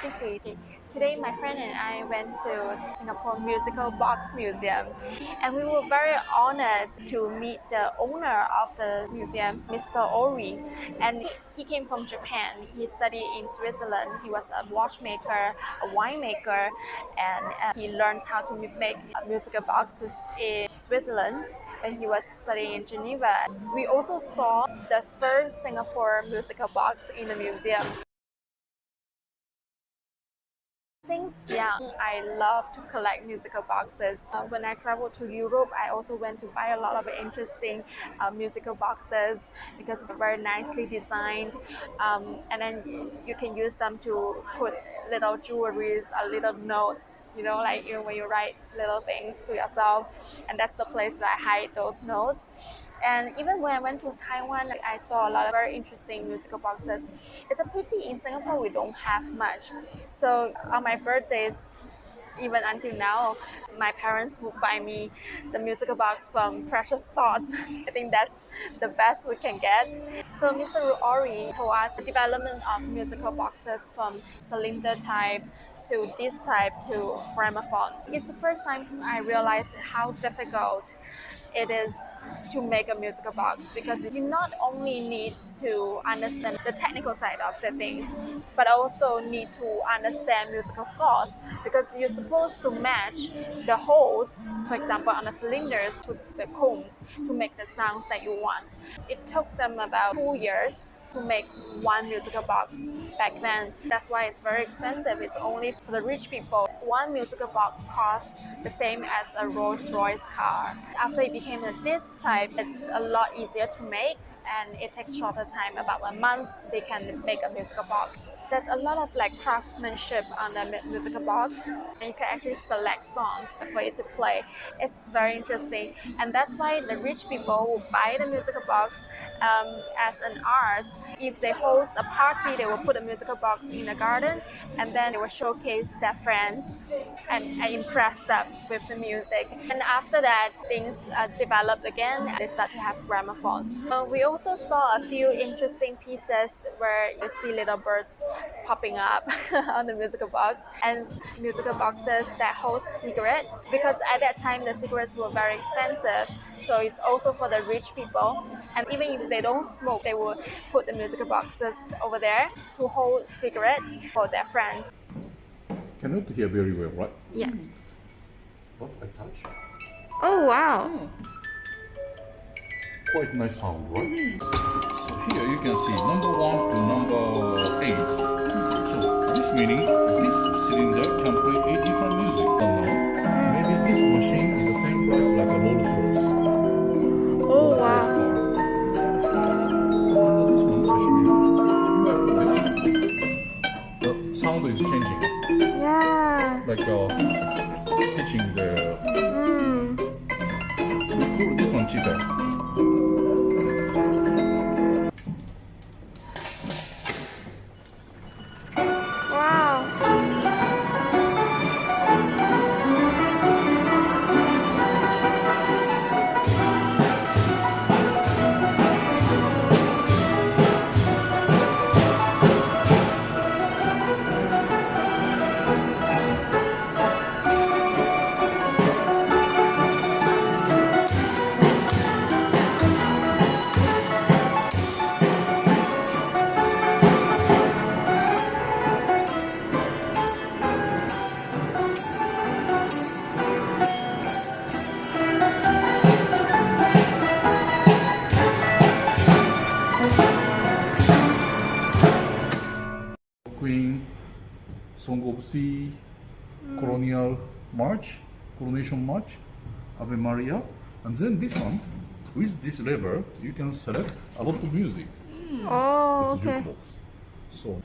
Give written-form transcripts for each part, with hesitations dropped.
Sissi. Today my friend and I went to Singapore Musical Box Museum and we were very honored to meet the owner of the museum, Mr. Ori. And he came from Japan. He studied in Switzerland. He was a watchmaker, a winemaker, and he learned how to make musical boxes in Switzerland when he was studying in Geneva. We also saw the first Singapore musical box in the museum. Since young, I love to collect musical boxes. When I traveled to Europe, I also went to buy a lot of interesting musical boxes because they're very nicely designed. And then you can use them to put little jewelries or little notes, like when you write little things to yourself. And that's the place that I hide those notes. And even when I went to Taiwan, I saw a lot of very interesting musical boxes. It's a pity in Singapore we don't have much. So on my birthdays, even until now, my parents would buy me the musical box from Precious Thoughts. I think that's the best we can get. So Mr. Ori told us the development of musical boxes from cylinder type to this type to gramophone. It's the first time I realized how difficult it is to make a musical box, because you not only need to understand the technical side of the things, but also need to understand musical scores, because you're supposed to match the holes, for example, on the cylinders to the combs to make the sounds that you want. It took them about 2 years to make one musical box back then. That's why it's very expensive. It's only for the rich people. One musical box costs the same as a Rolls-Royce car. After it became a disc type, it's a lot easier to make and it takes shorter time. About a month, they can make a musical box. There's a lot of craftsmanship on the musical box, and you can actually select songs for you to play. It's very interesting, and that's why the rich people will buy the musical box as an art. If they host a party, they will put a musical box in the garden, and then they will showcase their friends and impress them with the music. And after that, things developed again. They start to have gramophone. We also saw a few interesting pieces where you see little birds popping up on the musical box, and musical boxes that host cigarettes, because at that time the cigarettes were very expensive, so it's also for the rich people. And even if they don't smoke, they will put the musical boxes over there to hold cigarettes for their friends. Cannot hear very well, right? Yeah. But I touch. Oh wow. Quite nice sound, right? So here you can see number 1 to number 8. So this meaning this cylinder can play 8 different music. Maybe this machine is the same price like a Rolls-Royce. Oh wow. This one I show you. The sound is changing. Yeah. Like pitching the. Oh, this one cheaper. Song of the Colonial March, Coronation March, Ave Maria, and then this one, with this lever, you can select a lot of music. Oh, It's a okay. jukebox. So.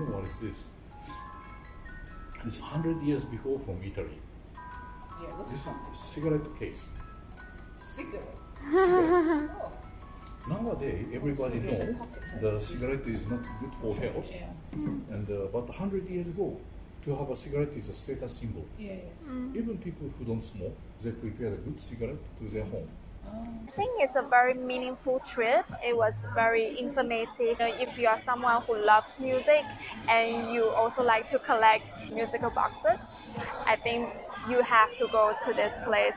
think what is this? It's 100 years before from Italy. Yeah, what's This this one? is cigarette case. Cigarette. Cigarette. Oh. Nowadays, everybody know the cigarette is not good for health. Yeah. And about 100 years ago, to have a cigarette is a status symbol. Yeah. Even people who don't smoke, they prepare a good cigarette to their home. I think it's a very meaningful trip. It was very informative. If you are someone who loves music and you also like to collect musical boxes, I think you have to go to this place.